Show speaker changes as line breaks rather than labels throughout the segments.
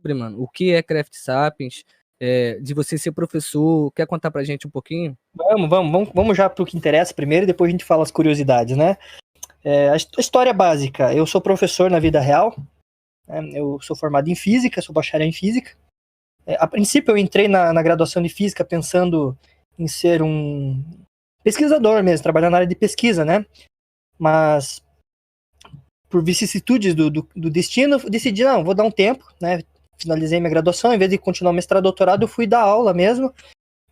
sobre, mano, o que é Craft Sapiens, de você ser professor. Quer contar pra gente um pouquinho?
Vamos já pro que interessa primeiro e depois a gente fala as curiosidades, né? A história básica, eu sou professor na vida real, né? Eu sou formado em física, sou bacharel em física. A princípio eu entrei na graduação de física pensando em ser um pesquisador mesmo, trabalhar na área de pesquisa, né? Mas por vicissitudes do destino, eu decidi, não, vou dar um tempo, né? Finalizei minha graduação, em vez de continuar mestrado, doutorado, eu fui dar aula mesmo.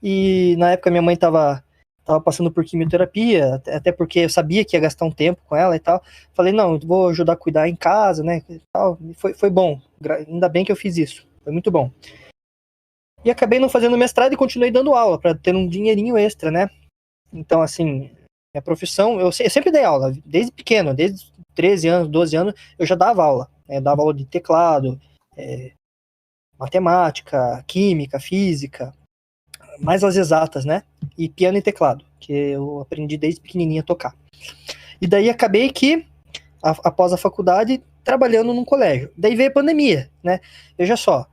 E na época minha mãe tava passando por quimioterapia, até porque eu sabia que ia gastar um tempo com ela e tal. Falei, não, eu vou ajudar a cuidar em casa, né? E tal. Foi bom, ainda bem que eu fiz isso, foi muito bom. E acabei não fazendo mestrado e continuei dando aula, para ter um dinheirinho extra, né? Então, assim, minha profissão, eu sempre dei aula, desde pequeno, desde 13 anos, 12 anos, eu já dava aula. Dava aula de teclado, matemática, química, física, mais as exatas, né? E piano e teclado, que eu aprendi desde pequenininha a tocar. E daí acabei que, após a faculdade, trabalhando num colégio. Daí veio a pandemia, né? Veja só,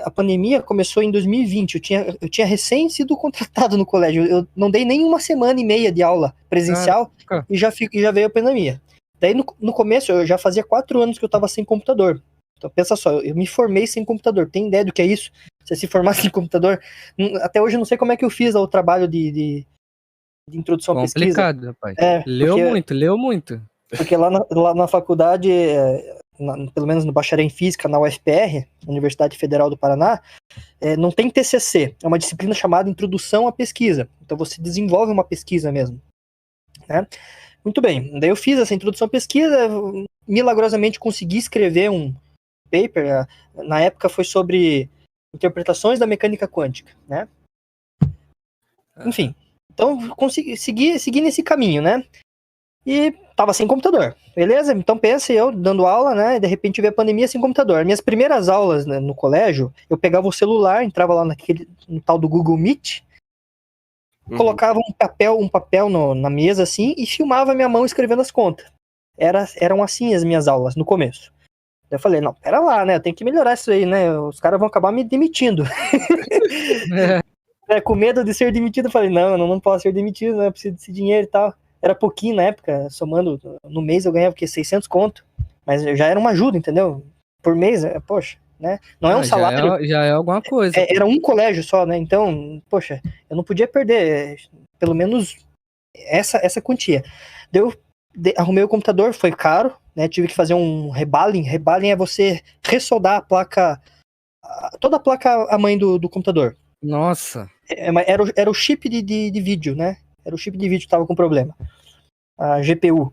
a pandemia começou em 2020, eu tinha recém sido contratado no colégio, eu não dei nem uma semana e meia de aula presencial e já veio a pandemia. Daí no começo, eu já fazia 4 anos que eu estava sem computador. Então pensa só, eu me formei sem computador, tem ideia do que é isso? Você se formar sem computador? Até hoje eu não sei como é que eu fiz o trabalho de introdução à pesquisa.
Complicado, rapaz. Leu muito.
Porque lá na faculdade, pelo menos no bacharel em física, na UFPR, Universidade Federal do Paraná, não tem TCC, é uma disciplina chamada Introdução à Pesquisa. Então você desenvolve uma pesquisa mesmo, né? Muito bem, daí eu fiz essa introdução à pesquisa, milagrosamente consegui escrever um paper, na época foi sobre interpretações da mecânica quântica, né? Enfim, então consegui seguir nesse caminho, né? E tava sem computador, beleza? Então pensa eu dando aula, né? E de repente veio a pandemia sem computador. Minhas primeiras aulas, né, no colégio, eu pegava o celular, entrava lá no tal do Google Meet, colocava um papel na mesa assim e filmava minha mão escrevendo as contas. Eram assim as minhas aulas no começo. Eu falei, não, pera lá, né? Eu tenho que melhorar isso aí, né? Os caras vão acabar me demitindo. Com medo de ser demitido, eu falei, não, eu não posso ser demitido, né? Eu preciso desse dinheiro e tal. Era pouquinho na época, somando, no mês eu ganhava 600 conto, mas já era uma ajuda, entendeu? Por mês, poxa, né? Não é um salário.
Já é alguma coisa.
Era um colégio só, né? Então, poxa, eu não podia perder pelo menos essa quantia. Daí eu arrumei o computador, foi caro, né? Tive que fazer um rebaling. Rebaling é você ressoldar a placa, toda a placa a mãe do computador.
Nossa.
Era o chip de vídeo, né? Era o chip de vídeo que tava com problema. A GPU,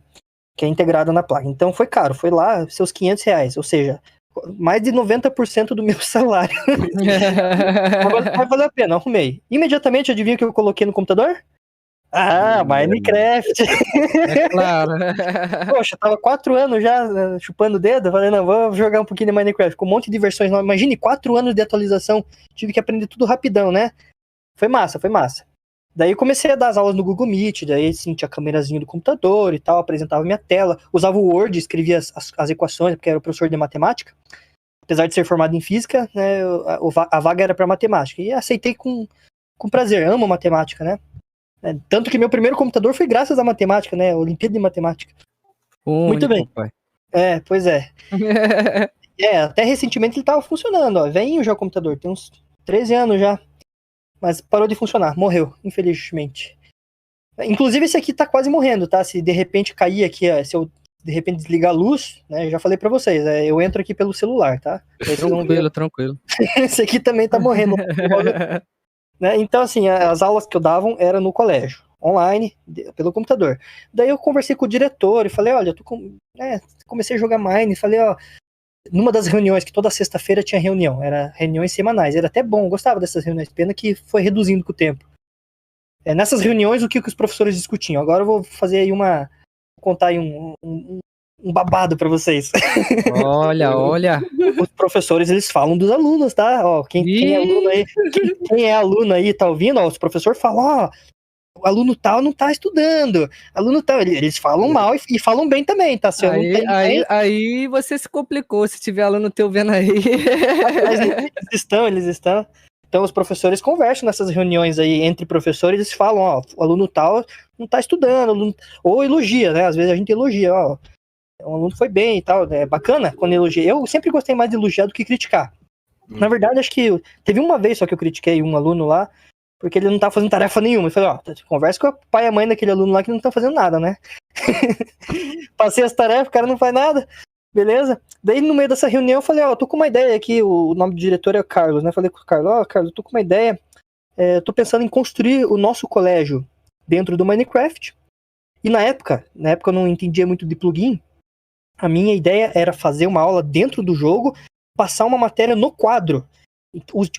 que é integrada na placa. Então foi caro, foi lá seus R$500, ou seja, mais de 90% do meu salário. Vai valer a pena, arrumei. Imediatamente, adivinha o que eu coloquei no computador? Minecraft.
É claro.
Poxa, tava 4 anos já chupando o dedo, falei, não, vou jogar um pouquinho de Minecraft, com um monte de versões novas. Imagine, 4 anos de atualização, tive que aprender tudo rapidão, né? Foi massa. Daí eu comecei a dar as aulas no Google Meet, daí sim, tinha a câmerazinha do computador e tal, apresentava minha tela, usava o Word, escrevia as equações, porque era o professor de matemática. Apesar de ser formado em física, né, a vaga era para matemática. E aceitei com prazer, amo matemática, né? Tanto que meu primeiro computador foi graças à matemática, né? Olimpíada de Matemática. Muito bem.
Pai.
Pois é. Até recentemente ele tava funcionando, ó. Velhinho já o computador, tem uns 13 anos já. Mas parou de funcionar, morreu, infelizmente. Inclusive esse aqui tá quase morrendo, tá? Se de repente cair aqui, se eu de repente desligar a luz, né? Já falei pra vocês, eu entro aqui pelo celular, tá?
Tranquilo.
Esse aqui também tá morrendo. Né? Então, assim, as aulas que eu dava eram no colégio, online, pelo computador. Daí eu conversei com o diretor e falei, olha, comecei a jogar Mine, falei, ó, numa das reuniões, que toda sexta-feira tinha reunião, era reuniões semanais, era até bom, gostava dessas reuniões, pena que foi reduzindo com o tempo. Nessas reuniões, o que os professores discutiam? Agora eu vou fazer aí vou contar aí um babado pra vocês.
Olha.
Os professores, eles falam dos alunos, tá? Ó, quem é aluno aí, tá ouvindo, ó, os professores falam, ó, o aluno tal não tá estudando, aluno tal, eles falam mal e falam bem também, tá? Se eu não tenho
Aí você se complicou, se tiver aluno teu vendo aí.
Mas eles estão. Então os professores conversam nessas reuniões aí entre professores, eles falam, ó, o aluno tal não tá estudando, ou elogia, né? Às vezes a gente elogia, ó, o aluno foi bem e tal, é bacana quando elogia. Eu sempre gostei mais de elogiar do que criticar. Na verdade, acho que teve uma vez só que eu critiquei um aluno lá, porque ele não tá fazendo tarefa nenhuma. Eu falei, ó, conversa com o pai e a mãe daquele aluno lá que não tá fazendo nada, né? Passei as tarefas, o cara não faz nada. Beleza? Daí no meio dessa reunião eu falei, ó, tô com uma ideia aqui, o nome do diretor é o Carlos, né? Falei com o Carlos, ó, Carlos, tô com uma ideia, tô pensando em construir o nosso colégio dentro do Minecraft. E na época eu não entendia muito de plugin, a minha ideia era fazer uma aula dentro do jogo, passar uma matéria no quadro,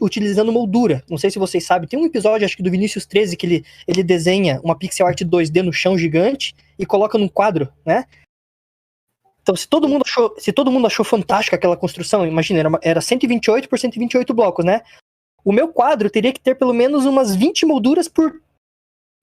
utilizando moldura. Não sei se vocês sabem, tem um episódio, acho que do Vinícius 13, que ele desenha uma pixel art 2D no chão gigante e coloca num quadro, né? Então, se todo mundo achou fantástica aquela construção, imagina, era 128 por 128 blocos, né? O meu quadro teria que ter pelo menos umas 20 molduras por,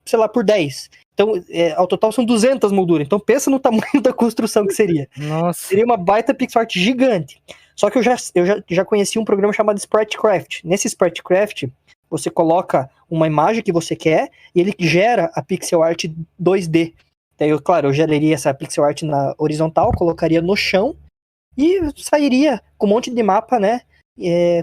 sei lá, por 10. Então, ao total são 200 molduras. Então, pensa no tamanho da construção que seria.
Nossa.
Seria uma baita pixel art gigante. Só que eu já conheci um programa chamado Spritecraft. Nesse Spritecraft, você coloca uma imagem que você quer e ele gera a pixel art 2D. Daí, eu geraria essa pixel art na horizontal, colocaria no chão e sairia com um monte de mapa, né?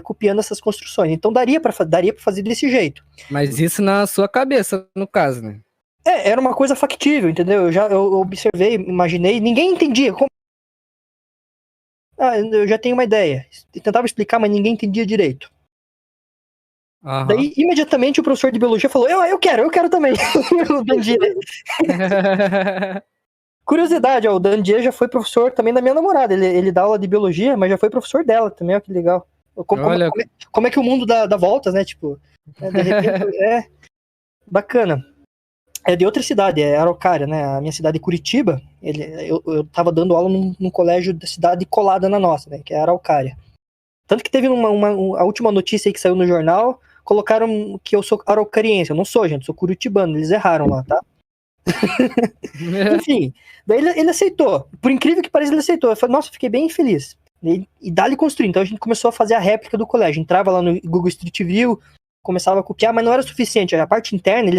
Copiando essas construções. Então daria pra fazer desse jeito.
Mas isso na sua cabeça, no caso, né?
Era uma coisa factível, entendeu? Eu observei, imaginei, ninguém entendia. Eu já tenho uma ideia. Eu tentava explicar, mas ninguém entendia direito. Uhum. Daí, imediatamente, o professor de biologia falou, eu quero também. O Dandier. Curiosidade, ó, o Dandier já foi professor também da minha namorada. Ele dá aula de biologia, mas já foi professor dela também, ó, que legal. Como é que o mundo dá voltas, né? Tipo, de repente, bacana. É de outra cidade, é Araucária, né? A minha cidade é Curitiba. Eu tava dando aula num colégio da cidade colada na nossa, né? Que é Araucária. Tanto que teve a última notícia aí que saiu no jornal, colocaram que eu sou araucariense. Eu não sou, gente, sou curitibano. Eles erraram lá, tá? Enfim, daí ele aceitou. Por incrível que pareça, ele aceitou. Eu falei, nossa, fiquei bem feliz. E dali construir. Então a gente começou a fazer a réplica do colégio. Entrava lá no Google Street View, começava a copiar, mas não era suficiente. A parte interna,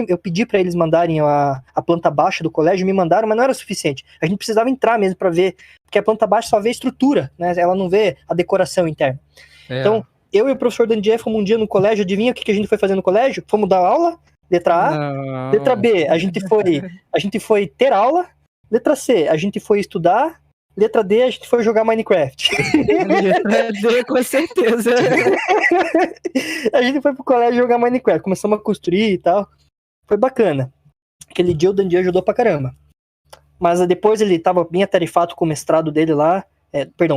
eu pedi para eles mandarem a planta baixa do colégio, me mandaram, mas não era suficiente. A gente precisava entrar mesmo para ver, porque a planta baixa só vê a estrutura, né? Ela não vê a decoração interna. Então, eu e o professor Dandier fomos um dia no colégio, adivinha o que a gente foi fazer no colégio? Fomos dar aula, letra A. Não. Letra B, a gente foi ter aula. Letra C, a gente foi estudar. Letra D, a gente foi jogar Minecraft.
Letra D, com certeza.
A gente foi pro colégio jogar Minecraft. Começamos a construir e tal. Foi bacana. Aquele dia o Dandier ajudou pra caramba. Mas depois ele tava bem atarefado com o mestrado dele lá.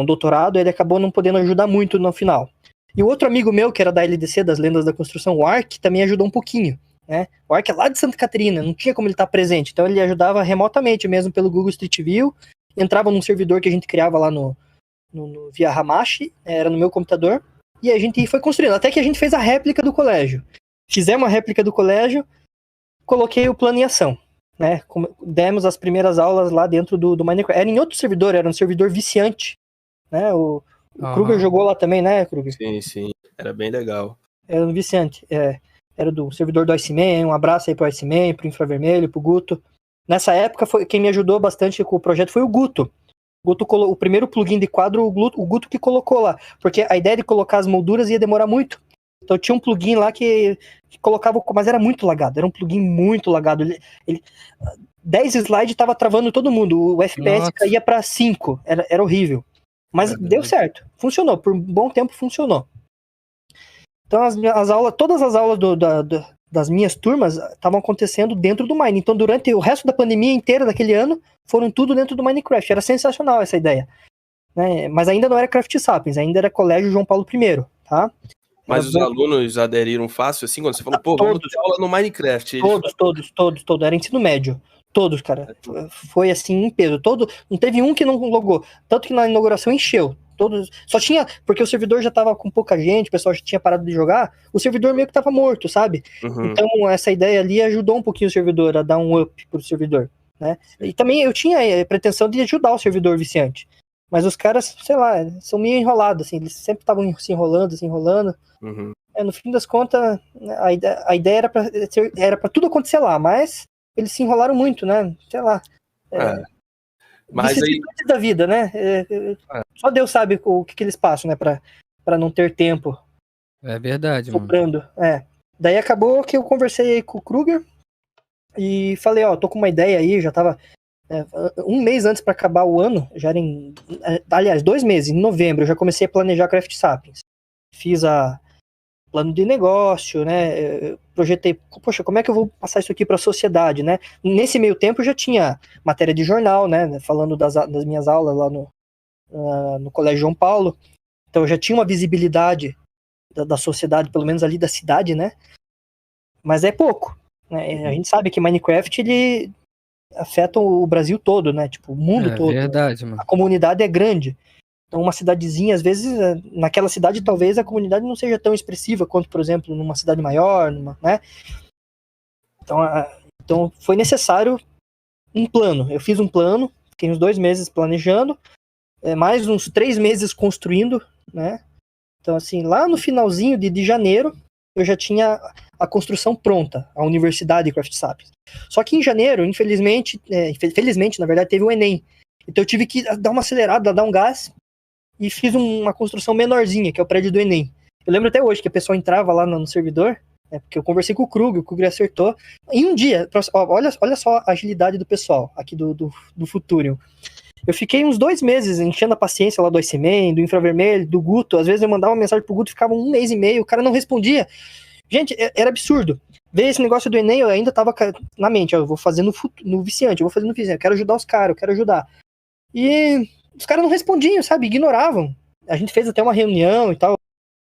Doutorado. Ele acabou não podendo ajudar muito no final. E o outro amigo meu, que era da LDC, das Lendas da Construção, o Ark, também ajudou um pouquinho. Né? O Ark é lá de Santa Catarina. Não tinha como ele estar presente. Então ele ajudava remotamente mesmo pelo Google Street View. Entrava num servidor que a gente criava lá no via Hamashi, era no meu computador, e a gente foi construindo, até que a gente fez a réplica do colégio. Fizemos a réplica do colégio, coloquei o plano em ação, né? Demos as primeiras aulas lá dentro do Minecraft. Era em outro servidor, era um servidor viciante, né? O Kruger jogou lá também, né, Kruger?
Sim, era bem legal.
Era um viciante, era do servidor do Iceman, um abraço aí pro Iceman, pro Infravermelho, pro Guto. Nessa época, quem me ajudou bastante com o projeto foi o Guto. O primeiro plugin de quadro, o Guto que colocou lá. Porque a ideia de colocar as molduras ia demorar muito. Então tinha um plugin lá que colocava, mas era muito lagado. Era um plugin muito lagado. 10 slides tava travando todo mundo. O FPS caía para 5. Era horrível. Mas deu certo. Funcionou. Por um bom tempo funcionou. Então todas as aulas das minhas turmas estavam acontecendo dentro do Mine. Então, durante o resto da pandemia inteira daquele ano, foram tudo dentro do Minecraft. Era sensacional essa ideia. Né? Mas ainda não era Craft Sapiens, ainda era Colégio João Paulo I, tá?
Mas os alunos aderiram fácil, assim, quando você falou, vamos ter aula no Minecraft?
Todos. Era ensino médio. Todos, cara. Foi assim, em peso. Não teve um que não logou. Tanto que na inauguração encheu. todos. Só tinha, porque o servidor já tava com pouca gente, o pessoal já tinha parado de jogar, o servidor meio que tava morto, sabe? Então essa ideia ali ajudou um pouquinho o servidor a dar um up pro servidor, né? E também eu tinha a pretensão de ajudar o servidor viciante. Mas os caras, sei lá, são meio enrolados, assim, eles sempre estavam se enrolando. No fim das contas, a ideia era pra tudo acontecer lá, mas eles se enrolaram muito, né? Sei lá.
Mas aí...
da vida, né? Só Deus sabe o que eles passam, né? Pra não ter tempo.
É verdade,
sobrando. Daí acabou que eu conversei aí com o Kruger e falei, ó, tô com uma ideia aí, já tava um mês antes pra acabar o ano, já era aliás, 2 meses, em novembro, eu já comecei a planejar Craft Sapiens. Fiz plano de negócio, né? Projetei, poxa, como é que eu vou passar isso aqui para a sociedade, né? Nesse meio tempo eu já tinha matéria de jornal, né? Falando das minhas aulas lá no Colégio João Paulo. Então eu já tinha uma visibilidade da sociedade, pelo menos ali da cidade, né? Mas é pouco, né? A gente sabe que Minecraft ele afeta o Brasil todo, né? Tipo, o mundo todo.
É verdade, mano.
A comunidade é grande. Então, uma cidadezinha, às vezes, naquela cidade, talvez a comunidade não seja tão expressiva quanto, por exemplo, numa cidade maior, né? Então, foi necessário um plano. Eu fiz um plano, fiquei uns 2 meses planejando, mais uns 3 meses construindo, né? Então, assim, lá no finalzinho de janeiro, eu já tinha a construção pronta, a Universidade Craft Sapiens. Só que em janeiro, infelizmente, felizmente, na verdade, teve o Enem. Então, eu tive que dar uma acelerada, dar um gás, e fiz uma construção menorzinha, que é o prédio do Enem. Eu lembro até hoje que a pessoa entrava lá no servidor, porque eu conversei com o Kruger acertou. Em um dia, olha só a agilidade do pessoal aqui do Futurium. Eu fiquei uns 2 meses enchendo a paciência lá do Iceman, do Infravermelho, do Guto. Às vezes eu mandava uma mensagem pro Guto, ficava 1 mês e meio, o cara não respondia. Gente, era absurdo. Ver esse negócio do Enem, eu ainda tava na mente, eu vou fazer no viciante, eu quero ajudar os caras, eu quero ajudar. E os caras não respondiam, sabe? Ignoravam. A gente fez até uma reunião e tal,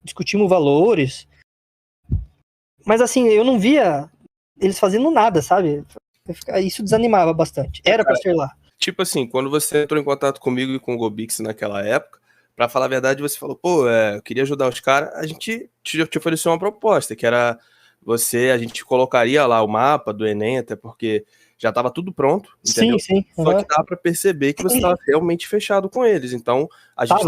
discutimos valores. Mas assim, eu não via eles fazendo nada, sabe? Isso desanimava bastante. Era pra ser lá.
Tipo assim, quando você entrou em contato comigo e com o Gobix naquela época, pra falar a verdade, você falou, pô, eu queria ajudar os caras, a gente te ofereceu uma proposta, que era a gente colocaria lá o mapa do Enem, até porque já estava tudo pronto, entendeu?
Sim.
Só que dá pra perceber que você estava realmente fechado com eles, então a gente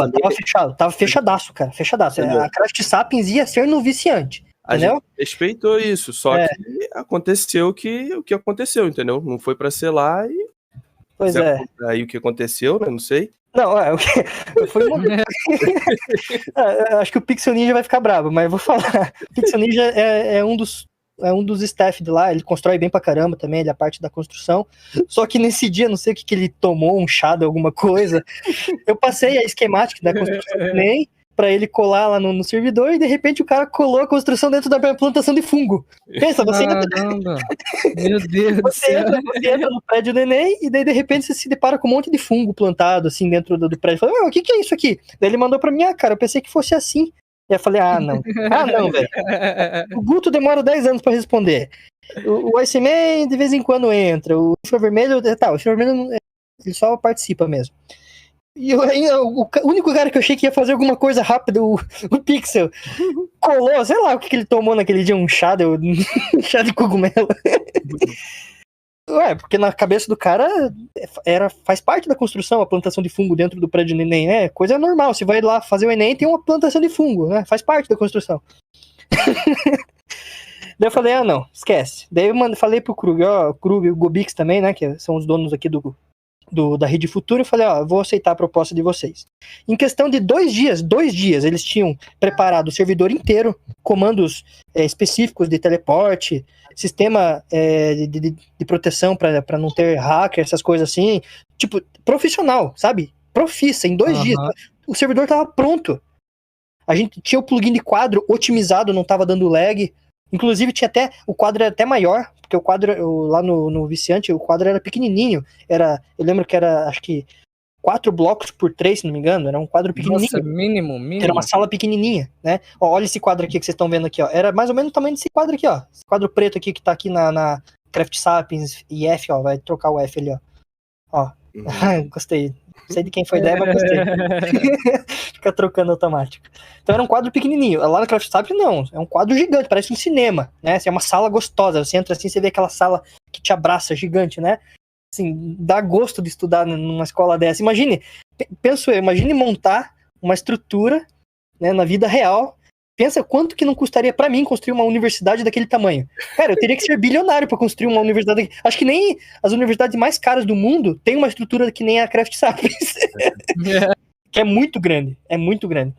tava fechadaço, cara, fechadaço.
Entendeu?
A Craft Sapiens ia ser no viciante,
a
entendeu?
gente respeitou isso, só que aconteceu o que aconteceu, entendeu? Não foi pra ser lá e...
Pois
Aí o que aconteceu, né? Não sei.
Não, foi acho que o Pixel Ninja vai ficar bravo, mas eu vou falar. O Pixel Ninja é um dos staff de lá, ele constrói bem pra caramba também, ele é a parte da construção. Só que nesse dia, não sei o que ele tomou, um chá de alguma coisa. Eu passei a esquemática da construção também pra ele colar lá no servidor e de repente o cara colou a construção dentro da plantação de fungo. Pensa, você
Caramba! Meu Deus do céu!
Você entra no prédio do Enem e daí de repente você se depara com um monte de fungo plantado assim dentro do prédio. Fala, o que é isso aqui? Daí ele mandou pra mim, cara, eu pensei que fosse assim. E eu falei, não, velho. O Guto demora 10 anos pra responder. O Iceman de vez em quando entra. O Infravermelho, o Infravermelho ele só participa mesmo. E o único cara que eu achei que ia fazer alguma coisa rápida, o Pixel, colou, sei lá o que ele tomou naquele dia, um chá de cogumelo. Porque na cabeça do cara faz parte da construção a plantação de fungo dentro do prédio do Enem, né? Coisa normal, você vai lá fazer o Enem tem uma plantação de fungo, né? Faz parte da construção. Daí eu falei, não, esquece. Daí eu falei pro Kruger, o Kruger e o Gobix também, né, que são os donos aqui da Rede Futuro, eu falei, vou aceitar a proposta de vocês. Em questão de 2 dias, eles tinham preparado o servidor inteiro, comandos específicos de teleporte, sistema de proteção para não ter hacker, essas coisas assim, tipo, profissional, sabe? Profissa, em 2 dias. O servidor tava pronto. A gente tinha o plugin de quadro otimizado, não tava dando lag. Inclusive, o quadro era até maior, porque o quadro, lá no Viciante, o quadro era pequenininho. Eu lembro que era, acho que, 4 blocos por 3, se não me engano. Era um quadro pequenininho.
Nossa, mínimo.
Era uma sala pequenininha, né? Olha esse quadro aqui que vocês estão vendo aqui, ó. Era mais ou menos o tamanho desse quadro aqui, ó. Esse quadro preto aqui que tá aqui na Craft Sapiens e F, ó. Vai trocar o F ali, ó. Gostei. Não sei de quem foi a ideia, mas gostei. Fica trocando automático. Então era um quadro pequenininho. Lá na Craft Sapiens, não. É um quadro gigante, parece um cinema, né? Assim, é uma sala gostosa. Você entra assim, você vê aquela sala que te abraça, gigante, né? Assim, dá gosto de estudar numa escola dessa. Imagine montar uma estrutura, né, na vida real. Pensa quanto que não custaria pra mim construir uma universidade daquele tamanho. Cara, eu teria que ser bilionário pra construir uma universidade. Acho que nem as universidades mais caras do mundo têm uma estrutura que nem a Craft Sapiens. Que é muito grande. É muito grande.